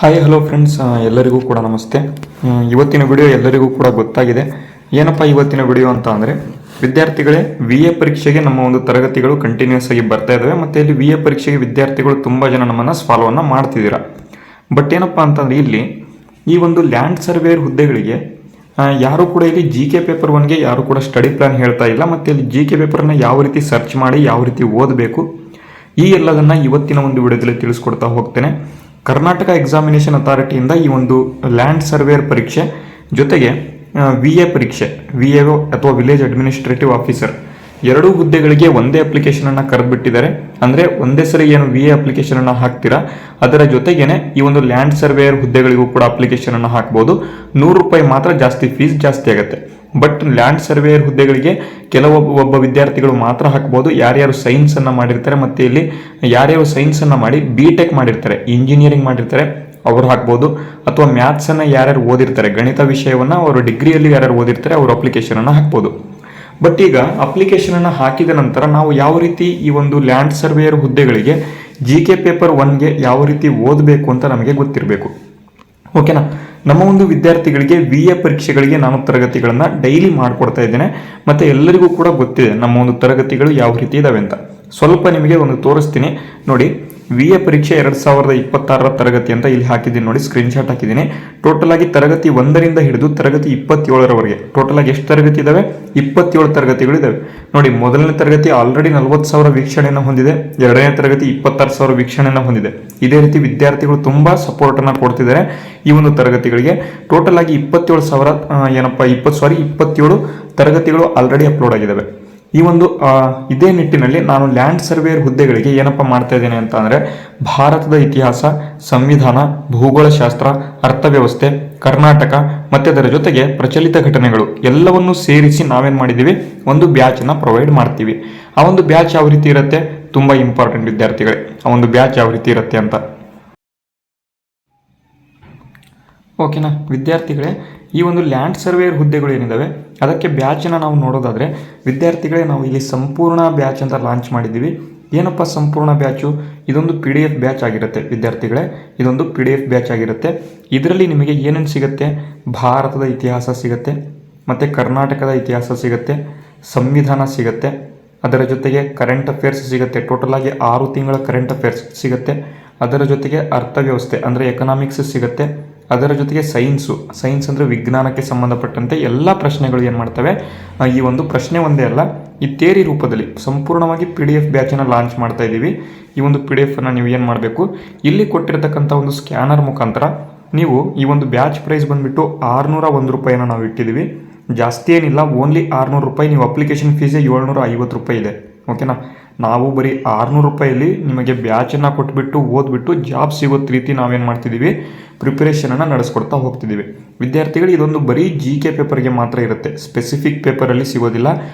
Hi hello friends, ಎಲ್ಲರಿಗೂ ಕೂಡ ನಮಸ್ತೆ. ಇವತ್ತಿನ ವಿಡಿಯೋ ಎಲ್ಲರಿಗೂ ಕೂಡ ಗೊತ್ತಾಗಿದೆ. ಏನಪ್ಪ ಇವತ್ತಿನ ವಿಡಿಯೋ ಅಂತ ಅಂದರೆ, ವಿದ್ಯಾರ್ಥಿಗಳೇ, VA ಪರೀಕ್ಷೆಗೆ ನಮ್ಮ ಒಂದು ತರಗತಿಗಳು ಕಂಟಿನ್ಯೂಸ್ ಆಗಿ ಬರ್ತಾ ಇದ್ದಾವೆ. ಮತ್ತು ಇಲ್ಲಿ VA ಪರೀಕ್ಷೆಗೆ ವಿದ್ಯಾರ್ಥಿಗಳು ತುಂಬ ಜನ ನಮ್ಮನ್ನು ಫಾಲೋವನ್ನು ಮಾಡ್ತಿದ್ದೀರಾ. ಬಟ್ ಏನಪ್ಪ ಅಂತಂದರೆ, ಇಲ್ಲಿ ಈ ಒಂದು ಲ್ಯಾಂಡ್ ಸರ್ವೇಯರ್ ಹುದ್ದೆಗಳಿಗೆ ಯಾರು ಕೂಡ ಇಲ್ಲಿ GK ಪೇಪರ್ 1ಗೆ ಯಾರು ಕೂಡ ಸ್ಟಡಿ ಪ್ಲಾನ್ ಹೇಳ್ತಾ ಇಲ್ಲ. ಮತ್ತು ಇಲ್ಲಿ GK ಪೇಪರ್ನ ಯಾವ ರೀತಿ ಸರ್ಚ್ ಮಾಡಿ ಯಾವ ರೀತಿ ಓದಬೇಕು ಈ ಎಲ್ಲದನ್ನು ಇವತ್ತಿನ ಒಂದು ವಿಡಿಯೋದಲ್ಲಿ ತಿಳಿಸ್ಕೊಡ್ತಾ ಹೋಗ್ತೇನೆ. ಕರ್ನಾಟಕ ಎಕ್ಸಾಮಿನೇಷನ್ ಅಥಾರಿಟಿಯಿಂದ ಈ ಒಂದು ಲ್ಯಾಂಡ್ ಸರ್ವೇಯರ್ ಪರೀಕ್ಷೆ ಜೊತೆಗೆ VA ಪರೀಕ್ಷೆ, VAO ಅಥವಾ ವಿಲೇಜ್ ಅಡ್ಮಿನಿಸ್ಟ್ರೇಟಿವ್ ಆಫೀಸರ್, ಎರಡೂ ಹುದ್ದೆಗಳಿಗೆ ಒಂದೇ ಅಪ್ಲಿಕೇಶನನ್ನು ಕರೆದುಬಿಟ್ಟಿದ್ದಾರೆ. ಅಂದರೆ ಒಂದೇ ಸರಿ ಏನು VA ಅಪ್ಲಿಕೇಶನನ್ನು ಹಾಕ್ತೀರಾ ಅದರ ಜೊತೆಗೇನೆ ಈ ಒಂದು ಲ್ಯಾಂಡ್ ಸರ್ವೇಯರ್ ಹುದ್ದೆಗಳಿಗೂ ಕೂಡ ಅಪ್ಲಿಕೇಶನನ್ನು ಹಾಕ್ಬೋದು. ₹100 ಮಾತ್ರ ಜಾಸ್ತಿ, ಫೀಸ್ ಜಾಸ್ತಿ ಆಗುತ್ತೆ. ಬಟ್ ಲ್ಯಾಂಡ್ ಸರ್ವೇಯರ್ ಹುದ್ದೆಗಳಿಗೆ ಒಬ್ಬ ವಿದ್ಯಾರ್ಥಿಗಳು ಮಾತ್ರ ಹಾಕ್ಬೋದು, ಯಾರ್ಯಾರು ಸೈನ್ಸನ್ನು ಮಾಡಿರ್ತಾರೆ. ಮತ್ತು ಇಲ್ಲಿ ಯಾರ್ಯಾರು ಸೈನ್ಸನ್ನು ಮಾಡಿ BTech ಮಾಡಿರ್ತಾರೆ, ಇಂಜಿನಿಯರಿಂಗ್ ಮಾಡಿರ್ತಾರೆ ಅವರು ಹಾಕ್ಬೋದು. ಅಥವಾ ಮ್ಯಾಥ್ಸನ್ನು ಯಾರ್ಯಾರು ಓದಿರ್ತಾರೆ, ಗಣಿತ ವಿಷಯವನ್ನು ಅವರು ಡಿಗ್ರಿಯಲ್ಲಿ ಯಾರ್ಯಾರು ಓದಿರ್ತಾರೆ ಅವರು ಅಪ್ಲಿಕೇಶನನ್ನು ಹಾಕ್ಬೋದು. ಬಟ್ ಈಗ ಅಪ್ಲಿಕೇಶನನ್ನು ಹಾಕಿದ ನಂತರ ನಾವು ಯಾವ ರೀತಿ ಈ ಒಂದು ಲ್ಯಾಂಡ್ ಸರ್ವೇಯರ್ ಹುದ್ದೆಗಳಿಗೆ GK ಪೇಪರ್ 1ಗೆ ಯಾವ ರೀತಿ ಓದಬೇಕು ಅಂತ ನಮಗೆ ಗೊತ್ತಿರಬೇಕು. ಓಕೆನಾ? ನಮ್ಮ ಒಂದು ವಿದ್ಯಾರ್ಥಿಗಳಿಗೆ VA ಪರೀಕ್ಷೆಗಳಿಗೆ ನಾನು ತರಗತಿಗಳನ್ನು ಡೈಲಿ ಮಾಡಿಕೊಡ್ತಾ ಇದ್ದೇನೆ. ಮತ್ತು ಎಲ್ಲರಿಗೂ ಕೂಡ ಗೊತ್ತಿದೆ ನಮ್ಮ ಒಂದು ತರಗತಿಗಳು ಯಾವ ರೀತಿ ಇದಾವೆ ಅಂತ. ಸ್ವಲ್ಪ ನಿಮಗೆ ಒಂದು ತೋರಿಸ್ತೀನಿ ನೋಡಿ. VA ಪರೀಕ್ಷೆ 2026 ತರಗತಿ ಅಂತ ಇಲ್ಲಿ ಹಾಕಿದ್ದೀನಿ ನೋಡಿ, ಸ್ಕ್ರೀನ್ಶಾಟ್ ಹಾಕಿದ್ದೀನಿ. ಟೋಟಲ್ ಆಗಿ ತರಗತಿ 1ರಿಂದ ಹಿಡಿದು ತರಗತಿ 27ರವರೆಗೆ ಟೋಟಲ್ ಆಗಿ ಎಷ್ಟು ತರಗತಿ ಇದಾವೆ? 27 ತರಗತಿಗಳು ಇದಾವೆ ನೋಡಿ. ಮೊದಲನೇ ತರಗತಿ ಆಲ್ರೆಡಿ 40,000 ವೀಕ್ಷಣೆಯನ್ನು ಹೊಂದಿದೆ. ಎರಡನೇ ತರಗತಿ 26,000 ವೀಕ್ಷಣೆಯನ್ನು ಹೊಂದಿದೆ. ಇದೇ ರೀತಿ ವಿದ್ಯಾರ್ಥಿಗಳು ತುಂಬಾ ಸಪೋರ್ಟ್ ಅನ್ನು ಕೊಡ್ತಿದ್ದಾರೆ ಈ ಒಂದು ತರಗತಿಗಳಿಗೆ. ಟೋಟಲ್ ಆಗಿ 27 ತರಗತಿಗಳು ಆಲ್ರೆಡಿ ಅಪ್ಲೋಡ್ ಆಗಿದ್ದಾವೆ. ಈ ಒಂದು ಇದೇ ನಿಟ್ಟಿನಲ್ಲಿ ನಾನು ಲ್ಯಾಂಡ್ ಸರ್ವೇಯರ್ ಹುದ್ದೆಗಳಿಗೆ ಏನಪ್ಪ ಮಾಡ್ತಾ ಇದ್ದೇನೆ ಅಂತ ಅಂದರೆ, ಭಾರತದ ಇತಿಹಾಸ, ಸಂವಿಧಾನ, ಭೂಗೋಳಶಾಸ್ತ್ರ, ಅರ್ಥವ್ಯವಸ್ಥೆ, ಕರ್ನಾಟಕ ಮತ್ತು ಅದರ ಜೊತೆಗೆ ಪ್ರಚಲಿತ ಘಟನೆಗಳು ಎಲ್ಲವನ್ನು ಸೇರಿಸಿ ನಾವೇನು ಮಾಡಿದ್ದೀವಿ, ಒಂದು ಬ್ಯಾಚನ್ನು ಪ್ರೊವೈಡ್ ಮಾಡ್ತೀವಿ. ಆ ಒಂದು ಬ್ಯಾಚ್ ಯಾವ ರೀತಿ ಇರುತ್ತೆ, ತುಂಬ ಇಂಪಾರ್ಟೆಂಟ್ ವಿದ್ಯಾರ್ಥಿಗಳೇ. ಆ ಒಂದು ಬ್ಯಾಚ್ ಯಾವ ರೀತಿ ಇರುತ್ತೆ ಅಂತ. ಓಕೆನಾ ವಿದ್ಯಾರ್ಥಿಗಳೇ, ಈ ಒಂದು ಲ್ಯಾಂಡ್ ಸರ್ವೇಯರ್ ಹುದ್ದೆಗಳು ಏನಿದ್ದಾವೆ ಅದಕ್ಕೆ ಬ್ಯಾಚನ್ನು ನಾವು ನೋಡೋದಾದರೆ, ವಿದ್ಯಾರ್ಥಿಗಳೇ, ನಾವು ಇಲ್ಲಿ ಸಂಪೂರ್ಣ ಬ್ಯಾಚ್ ಅಂತ ಲಾಂಚ್ ಮಾಡಿದ್ದೀವಿ. ಏನಪ್ಪ ಸಂಪೂರ್ಣ ಬ್ಯಾಚು? ಇದೊಂದು PDF ಬ್ಯಾಚ್ ಆಗಿರುತ್ತೆ ವಿದ್ಯಾರ್ಥಿಗಳೇ. ಇದೊಂದು PDF ಬ್ಯಾಚ್ ಆಗಿರುತ್ತೆ. ಇದರಲ್ಲಿ ನಿಮಗೆ ಏನೇನು ಸಿಗುತ್ತೆ? ಭಾರತದ ಇತಿಹಾಸ ಸಿಗುತ್ತೆ, ಮತ್ತು ಕರ್ನಾಟಕದ ಇತಿಹಾಸ ಸಿಗುತ್ತೆ, ಸಂವಿಧಾನ ಸಿಗುತ್ತೆ, ಅದರ ಜೊತೆಗೆ ಕರೆಂಟ್ ಅಫೇರ್ಸ್ ಸಿಗುತ್ತೆ. ಟೋಟಲ್ ಆಗಿ 6 ತಿಂಗಳ ಕರೆಂಟ್ ಅಫೇರ್ಸ್ ಸಿಗುತ್ತೆ. ಅದರ ಜೊತೆಗೆ ಅರ್ಥವ್ಯವಸ್ಥೆ ಅಂದರೆ ಎಕನಾಮಿಕ್ಸ್ ಸಿಗುತ್ತೆ. ಅದರ ಜೊತೆಗೆ ಸೈನ್ಸ್ ಅಂದರೆ ವಿಜ್ಞಾನಕ್ಕೆ ಸಂಬಂಧಪಟ್ಟಂತೆ ಎಲ್ಲ ಪ್ರಶ್ನೆಗಳು ಏನು ಮಾಡ್ತವೆ, ಈ ಒಂದು ಪ್ರಶ್ನೆ ಒಂದೇ ಅಲ್ಲ, ಈ ಥಿಯರಿ ರೂಪದಲ್ಲಿ ಸಂಪೂರ್ಣವಾಗಿ PDF ಬ್ಯಾಚನ್ನು ಲಾಂಚ್ ಮಾಡ್ತಾ ಇದ್ದೀವಿ. ಈ ಒಂದು PDF ನೀವು ಏನು ಮಾಡಬೇಕು, ಇಲ್ಲಿ ಕೊಟ್ಟಿರ್ತಕ್ಕಂಥ ಒಂದು ಸ್ಕ್ಯಾನರ್ ಮುಖಾಂತರ ನೀವು ಈ ಒಂದು ಬ್ಯಾಚ್ ಪ್ರೈಸ್ ಬಂದುಬಿಟ್ಟು ₹601 ನಾವು ಇಟ್ಟಿದ್ದೀವಿ. ಜಾಸ್ತಿ ಏನಿಲ್ಲ, ಓನ್ಲಿ ₹600. ನೀವು ಅಪ್ಲಿಕೇಶನ್ ಫೀಸೇ ₹750 ಇದೆ. ಓಕೆನಾ? ನಾವು ಬರೀ ₹600 ನಿಮಗೆ ಬ್ಯಾಚನ್ನು ಕೊಟ್ಬಿಟ್ಟು ಓದ್ಬಿಟ್ಟು ಜಾಬ್ ಸಿಗೋ ರೀತಿ ನಾವೇನು ಮಾಡ್ತಿದ್ದೀವಿ, ಪ್ರಿಪರೇಷನನ್ನು ನಡೆಸ್ಕೊಡ್ತಾ ಹೋಗ್ತಿದ್ದೀವಿ. ವಿದ್ಯಾರ್ಥಿಗಳು, ಇದೊಂದು ಬರೀ GK ಪೇಪರ್ಗೆ ಮಾತ್ರ ಇರುತ್ತೆ, ಸ್ಪೆಸಿಫಿಕ್ ಪೇಪರಲ್ಲಿ ಸಿಗೋದಿಲ್ಲ.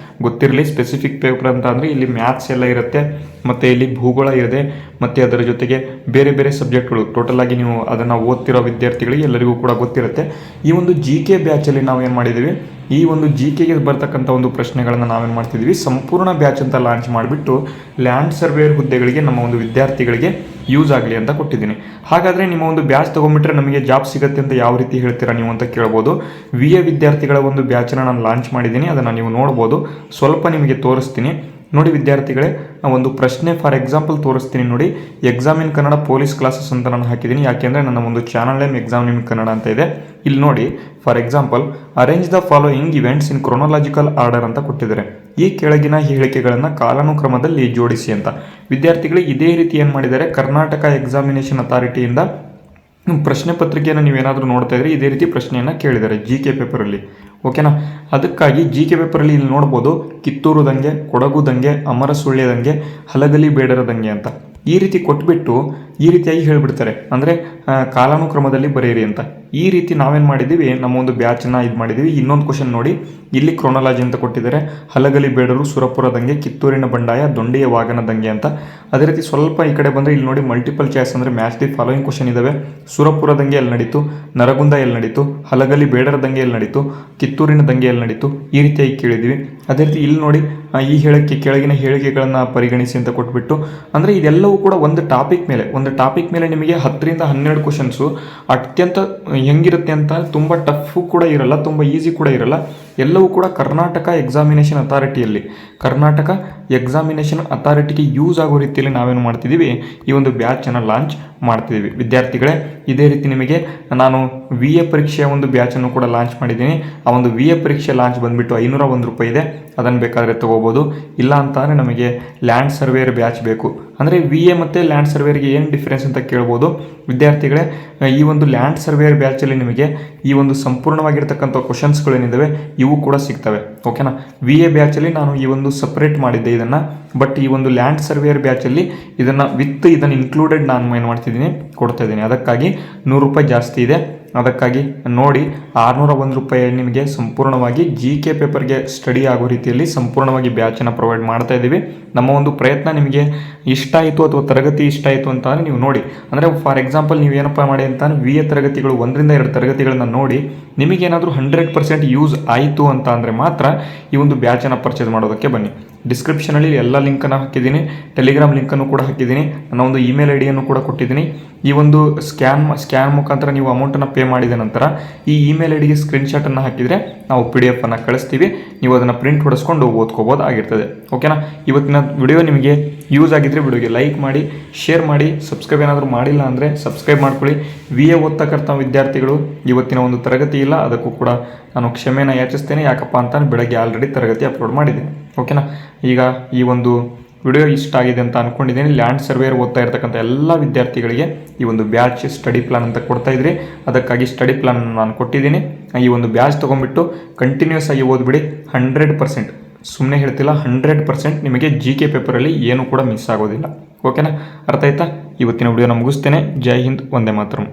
ಗೊತ್ತಿರಲಿ, ಸ್ಪೆಸಿಫಿಕ್ ಪೇಪರ್ ಅಂತ ಅಂದರೆ ಇಲ್ಲಿ ಮ್ಯಾಥ್ಸ್ ಎಲ್ಲ ಇರುತ್ತೆ, ಮತ್ತು ಇಲ್ಲಿ ಭೂಗೋಳ ಇದೆ, ಮತ್ತು ಅದರ ಜೊತೆಗೆ ಬೇರೆ ಬೇರೆ ಸಬ್ಜೆಕ್ಟ್ಗಳು. ಟೋಟಲ್ ಆಗಿ ನೀವು ಅದನ್ನು ಓದ್ತಿರೋ ವಿದ್ಯಾರ್ಥಿಗಳಿಗೆ ಎಲ್ಲರಿಗೂ ಕೂಡ ಗೊತ್ತಿರುತ್ತೆ. ಈ ಒಂದು GK ಬ್ಯಾಚಲ್ಲಿ ನಾವು ಏನು ಮಾಡಿದ್ದೀವಿ, ಈ ಒಂದು GKಗೆ ಬರ್ತಕ್ಕಂಥ ಒಂದು ಪ್ರಶ್ನೆಗಳನ್ನು ನಾವೇನು ಮಾಡ್ತಿದ್ದೀವಿ, ಸಂಪೂರ್ಣ ಬ್ಯಾಚ್ ಅಂತ ಲಾಂಚ್ ಮಾಡಿಬಿಟ್ಟು ಲ್ಯಾಂಡ್ ಸರ್ವೇಯರ್ ಹುದ್ದೆಗಳಿಗೆ ನಮ್ಮ ಒಂದು ವಿದ್ಯಾರ್ಥಿಗಳಿಗೆ ಯೂಸ್ ಆಗಲಿ ಅಂತ ಕೊಟ್ಟಿದ್ದೀನಿ. ಹಾಗಾದರೆ ನಿಮ್ಮ ಒಂದು ಬ್ಯಾಚ್ ತೊಗೊಂಡ್ಬಿಟ್ರೆ ನಮಗೆ ಜಾಬ್ ಸಿಗುತ್ತೆ ಅಂತ ಯಾವ ರೀತಿ ಹೇಳ್ತೀರಾ ನೀವು ಅಂತ ಕೇಳ್ಬೋದು. VA ವಿದ್ಯಾರ್ಥಿಗಳ ಒಂದು ಬ್ಯಾಚನ್ನು ನಾನು ಲಾಂಚ್ ಮಾಡಿದ್ದೀನಿ, ಅದನ್ನು ನೀವು ನೋಡ್ಬೋದು. ಸ್ವಲ್ಪ ನಿಮಗೆ ತೋರಿಸ್ತೀನಿ ನೋಡಿ ವಿದ್ಯಾರ್ಥಿಗಳೇ. ಒಂದು ಪ್ರಶ್ನೆ ಫಾರ್ ಎಕ್ಸಾಂಪಲ್ ತೋರಿಸ್ತೀನಿ ನೋಡಿ. ಎಕ್ಸಾಮ್ ಇನ್ ಕನ್ನಡ ಪೊಲೀಸ್ ಕ್ಲಾಸಸ್ ಅಂತ ನಾನು ಹಾಕಿದ್ದೀನಿ. ಯಾಕೆಂದರೆ ನನ್ನ ಒಂದು ಚಾನಲ್ ನೇಮ್ ಎಕ್ಸಾಮ್ ಇನ್ ಕನ್ನಡ ಅಂತ ಇದೆ. ಇಲ್ಲಿ ನೋಡಿ, for example, arrange the following events in chronological order ಅಂತ ಕೊಟ್ಟಿದ್ದಾರೆ. ಈ ಕೆಳಗಿನ ಹೇಳಿಕೆಗಳನ್ನು ಕಾಲಾನುಕ್ರಮದಲ್ಲಿ ಜೋಡಿಸಿ ಅಂತ. ವಿದ್ಯಾರ್ಥಿಗಳಿಗೆ ಇದೇ ರೀತಿ ಏನು ಮಾಡಿದ್ದಾರೆ, ಕರ್ನಾಟಕ ಎಕ್ಸಾಮಿನೇಷನ್ ಅಥಾರಿಟಿಯಿಂದ ಪ್ರಶ್ನೆ ಪತ್ರಿಕೆಯನ್ನು ನೀವೇನಾದರೂ ನೋಡ್ತಾ ಇದ್ರೆ ಇದೇ ರೀತಿ ಪ್ರಶ್ನೆಯನ್ನು ಕೇಳಿದ್ದಾರೆ GK ಪೇಪರಲ್ಲಿ. ಓಕೆನಾ? ಅದಕ್ಕಾಗಿ GK ಪೇಪರಲ್ಲಿ ಇಲ್ಲಿ ನೋಡ್ಬೋದು, ಕಿತ್ತೂರು ದಂಗೆ, ಕೊಡಗು ದಂಗೆ, ಅಮರ ಸುಳ್ಯ ದಂಗೆ, ಹಲಗಲಿ ಬೇಡರ ದಂಗೆ ಅಂತ ಈ ರೀತಿ ಕೊಟ್ಬಿಟ್ಟು ಈ ರೀತಿಯಾಗಿ ಹೇಳಿಬಿಡ್ತಾರೆ. ಅಂದರೆ ಕಾಲಾನುಕ್ರಮದಲ್ಲಿ ಬರೆಯಿರಿ ಅಂತ. ಈ ರೀತಿ ನಾವೇನು ಮಾಡಿದ್ದೀವಿ, ನಮ್ಮ ಒಂದು ಬ್ಯಾಚನ್ನು ಇದು ಮಾಡಿದ್ದೀವಿ. ಇನ್ನೊಂದು ಕ್ವಶನ್ ನೋಡಿ, ಇಲ್ಲಿ ಕ್ರೊನಾಲಜಿ ಅಂತ ಕೊಟ್ಟಿದ್ದಾರೆ. ಹಲಗಲಿ ಬೇಡರು, ಸುರಪುರ ದಂಗೆ, ಕಿತ್ತೂರಿನ ಬಂಡಾಯ, ದೊಂಡಿಯ ವಾಗನ ದಂಗೆ ಅಂತ. ಅದೇ ರೀತಿ ಸ್ವಲ್ಪ ಈ ಕಡೆ ಬಂದರೆ ಇಲ್ಲಿ ನೋಡಿ, ಮಲ್ಟಿಪಲ್ ಚಾಯ್ಸ್ ಅಂದರೆ ಮ್ಯಾಚ್ ದಿ ಫಾಲೋಯಿಂಗ್ ಕ್ವಶನ್ ಇದ್ದಾವೆ. ಸುರಪುರ ದಂಗೆ ಎಲ್ಲಿ ನಡೀತು, ನರಗುಂದ ಎಲ್ಲಿ ನಡೀತು, ಹಲಗಲಿ ಬೇಡರ ದಂಗೆ ಎಲ್ಲಿ ನಡೀತು, ಕಿತ್ತೂರಿನ ದಂಗೆ ಎಲ್ಲಿ ನಡೀತು, ಈ ರೀತಿಯಾಗಿ ಕೇಳಿದ್ವಿ. ಅದೇ ರೀತಿ ಇಲ್ಲಿ ನೋಡಿ, ಈ ಕೆಳಗಿನ ಹೇಳಿಕೆಗಳನ್ನು ಪರಿಗಣಿಸಿ ಅಂತ ಕೊಟ್ಬಿಟ್ಟು, ಅಂದರೆ ಇದೆಲ್ಲವೂ ಕೂಡ ಒಂದು ಟಾಪಿಕ್ ಮೇಲೆ ಒಂದು ಟಾಪಿಕ್ ಮೇಲೆ ನಿಮಗೆ 10ರಿಂದ 12 ಕ್ವಶನ್ಸು ಅತ್ಯಂತ ಹೆಂಗಿರುತ್ತೆ ಅಂತ ತುಂಬ ಟಫು ಕೂಡ ಇರಲ್ಲ, ತುಂಬ ಈಸಿ ಕೂಡ ಇರಲ್ಲ. ಎಲ್ಲವೂ ಕೂಡ ಕರ್ನಾಟಕ ಎಕ್ಸಾಮಿನೇಷನ್ ಅಥಾರಿಟಿಯಲ್ಲಿ, ಕರ್ನಾಟಕ ಎಕ್ಸಾಮಿನೇಷನ್ ಅಥಾರಿಟಿಗೆ ಯೂಸ್ ಆಗೋ ರೀತಿಯಲ್ಲಿ ನಾವೇನು ಮಾಡ್ತಿದ್ದೀವಿ, ಈ ಒಂದು ಬ್ಯಾಚನ್ನು ಲಾಂಚ್ ಮಾಡ್ತಿದ್ದೀವಿ. ವಿದ್ಯಾರ್ಥಿಗಳೇ, ಇದೇ ರೀತಿ ನಿಮಗೆ ನಾನು VA ಪರೀಕ್ಷೆಯ ಒಂದು ಬ್ಯಾಚನ್ನು ಕೂಡ ಲಾಂಚ್ ಮಾಡಿದ್ದೀನಿ. ಆ ಒಂದು VA ಪರೀಕ್ಷೆ ಲಾಂಚ್ ಬಂದುಬಿಟ್ಟು 501 ರೂಪಾಯಿ ಇದೆ, ಅದನ್ನು ಬೇಕಾದರೆ ತೊಗೋಬೋದು. ಇಲ್ಲ ಅಂತಂದರೆ ನಮಗೆ ಲ್ಯಾಂಡ್ ಸರ್ವೇಯರ್ ಬ್ಯಾಚ್ ಬೇಕು ಅಂದರೆ VA ಮತ್ತು ಲ್ಯಾಂಡ್ ಸರ್ವೇಯರ್ಗೆ ಏನು ಡಿಫ್ರೆನ್ಸ್ ಅಂತ ಕೇಳ್ಬೋದು. ವಿದ್ಯಾರ್ಥಿಗಳೇ, ಈ ಒಂದು ಲ್ಯಾಂಡ್ ಸರ್ವೇಯರ್ ಬ್ಯಾಚಲ್ಲಿ ನಿಮಗೆ ಈ ಒಂದು ಸಂಪೂರ್ಣವಾಗಿರ್ತಕ್ಕಂಥ ಕ್ವಶನ್ಸ್ಗಳೇನಿದ್ದಾವೆ ಇವು ಕೂಡ ಸಿಗ್ತವೆ. ಓಕೆನಾ. VA ಬ್ಯಾಚಲ್ಲಿ ನಾನು ಈ ಒಂದು ಸಪ್ರೇಟ್ ಮಾಡಿದ್ದೆ ಇದನ್ನು, ಬಟ್ ಈ ಒಂದು ಲ್ಯಾಂಡ್ ಸರ್ವೇಯರ್ ಬ್ಯಾಚಲ್ಲಿ ಇದನ್ನು ಇನ್ಕ್ಲೂಡೆಡ್ ನಾನು ಏನು ಮಾಡ್ತಿದ್ದೀನಿ, ಕೊಡ್ತಾ ಇದ್ದೀನಿ. ಅದಕ್ಕಾಗಿ 100 ರೂಪಾಯಿ ಜಾಸ್ತಿ ಇದೆ. ಅದಕ್ಕಾಗಿ ನೋಡಿ 601 ರೂಪಾಯಿ ನಿಮಗೆ ಸಂಪೂರ್ಣವಾಗಿ GK ಪೇಪರ್ಗೆ ಸ್ಟಡಿ ಆಗೋ ರೀತಿಯಲ್ಲಿ ಸಂಪೂರ್ಣವಾಗಿ ಬ್ಯಾಚನ್ನು ಪ್ರೊವೈಡ್ ಮಾಡ್ತಾ ಇದ್ದೀವಿ. ನಮ್ಮ ಒಂದು ಪ್ರಯತ್ನ ನಿಮಗೆ ಇಷ್ಟ ಆಯಿತು ಅಥವಾ ತರಗತಿ ಇಷ್ಟ ಆಯಿತು ಅಂತಂದರೆ ನೀವು ನೋಡಿ. ಅಂದರೆ ಫಾರ್ ಎಕ್ಸಾಂಪಲ್ ನೀವು ಏನಪ್ಪ ಮಾಡಿ ಅಂತ VA ತರಗತಿಗಳು 1ರಿಂದ 2 ತರಗತಿಗಳನ್ನ ನೋಡಿ ನಿಮಗೇನಾದರೂ 100% ಯೂಸ್ ಆಯಿತು ಅಂತ ಅಂದರೆ ಮಾತ್ರ ಈ ಒಂದು ಬ್ಯಾಚನ್ನು ಪರ್ಚೇಸ್ ಮಾಡೋದಕ್ಕೆ ಬನ್ನಿ. ಡಿಸ್ಕ್ರಿಪ್ಷನಲ್ಲಿ ಎಲ್ಲ ಲಿಂಕನ್ನು ಹಾಕಿದ್ದೀನಿ, ಟೆಲಿಗ್ರಾಮ್ ಲಿಂಕನ್ನು ಕೂಡ ಹಾಕಿದ್ದೀನಿ, ನನ್ನ ಒಂದು ಇಮೇಲ್ ಐಡಿಯನ್ನು ಕೂಡ ಕೊಟ್ಟಿದ್ದೀನಿ. ಈ ಒಂದು ಸ್ಕ್ಯಾನ್ ಮುಖಾಂತರ ನೀವು ಅಮೌಂಟನ್ನು ಪೇ ಮಾಡಿದ ನಂತರ ಈ ಇಮೇಲ್ ಐಡಿಗೆ ಸ್ಕ್ರೀನ್ಶಾಟನ್ನು ಹಾಕಿದರೆ ನಾವು PDF ಅನ್ನು ಕಳಿಸ್ತೀವಿ. ನೀವು ಅದನ್ನು ಪ್ರಿಂಟ್ ಹೊಡೆಸ್ಕೊಂಡು ಓದ್ಕೋಬೋದು ಆಗಿರ್ತದೆ. ಓಕೆನಾ. ಇವತ್ತಿನ ವಿಡಿಯೋ ನಿಮಗೆ ಯೂಸ್ ಆಗಿದ್ದರೆ ವಿಡಿಯೋಗೆ ಲೈಕ್ ಮಾಡಿ, ಶೇರ್ ಮಾಡಿ, ಸಬ್ಸ್ಕ್ರೈಬ್ ಏನಾದರೂ ಮಾಡಿಲ್ಲ ಅಂದರೆ ಸಬ್ಸ್ಕ್ರೈಬ್ ಮಾಡ್ಕೊಳ್ಳಿ. VA ಓದ್ತಕ್ಕಂಥ ವಿದ್ಯಾರ್ಥಿಗಳು ಇವತ್ತಿನ ಒಂದು ತರಗತಿ ಇಲ್ಲ, ಅದಕ್ಕೂ ಕೂಡ ನಾನು ಕ್ಷಮೆಯನ್ನು ಯಾಚಿಸ್ತೇನೆ. ಯಾಕಪ್ಪ ಅಂತ ಬೆಳಗ್ಗೆ ಆಲ್ರೆಡಿ ತರಗತಿ ಅಪ್ಲೋಡ್ ಮಾಡಿದ್ದೇನೆ. ಓಕೆನಾ. ಈಗ ಈ ಒಂದು ವಿಡಿಯೋ ಇಷ್ಟ ಆಗಿದೆ ಅಂತ ಅಂದ್ಕೊಂಡಿದ್ದೀನಿ. ಲ್ಯಾಂಡ್ ಸರ್ವೇಯರ್ ಓದ್ತಾ ಇರ್ತಕ್ಕಂಥ ಎಲ್ಲ ವಿದ್ಯಾರ್ಥಿಗಳಿಗೆ ಈ ಒಂದು ಬ್ಯಾಚ್ ಸ್ಟಡಿ ಪ್ಲಾನ್ ಅಂತ ಕೊಡ್ತಾ ಇದ್ರಿ, ಅದಕ್ಕಾಗಿ ಸ್ಟಡಿ ಪ್ಲಾನ್ ನಾನು ಕೊಟ್ಟಿದ್ದೀನಿ. ಈ ಒಂದು ಬ್ಯಾಚ್ ತೊಗೊಂಡ್ಬಿಟ್ಟು ಕಂಟಿನ್ಯೂಸ್ ಆಗಿ ಓದ್ಬಿಡಿ. 100%, ಸುಮ್ಮನೆ ಹೇಳ್ತಿಲ್ಲ, 100% ನಿಮಗೆ GK ಪೇಪರಲ್ಲಿ ಏನೂ ಕೂಡ ಮಿಸ್ ಆಗೋದಿಲ್ಲ. ಓಕೆನಾ. ಅರ್ಥ ಆಯ್ತಾ. ಇವತ್ತಿನ ವಿಡಿಯೋನ ಮುಗಿಸ್ತೇನೆ. ಜೈ ಹಿಂದ್, ವಂದೇ ಮಾತರಂ.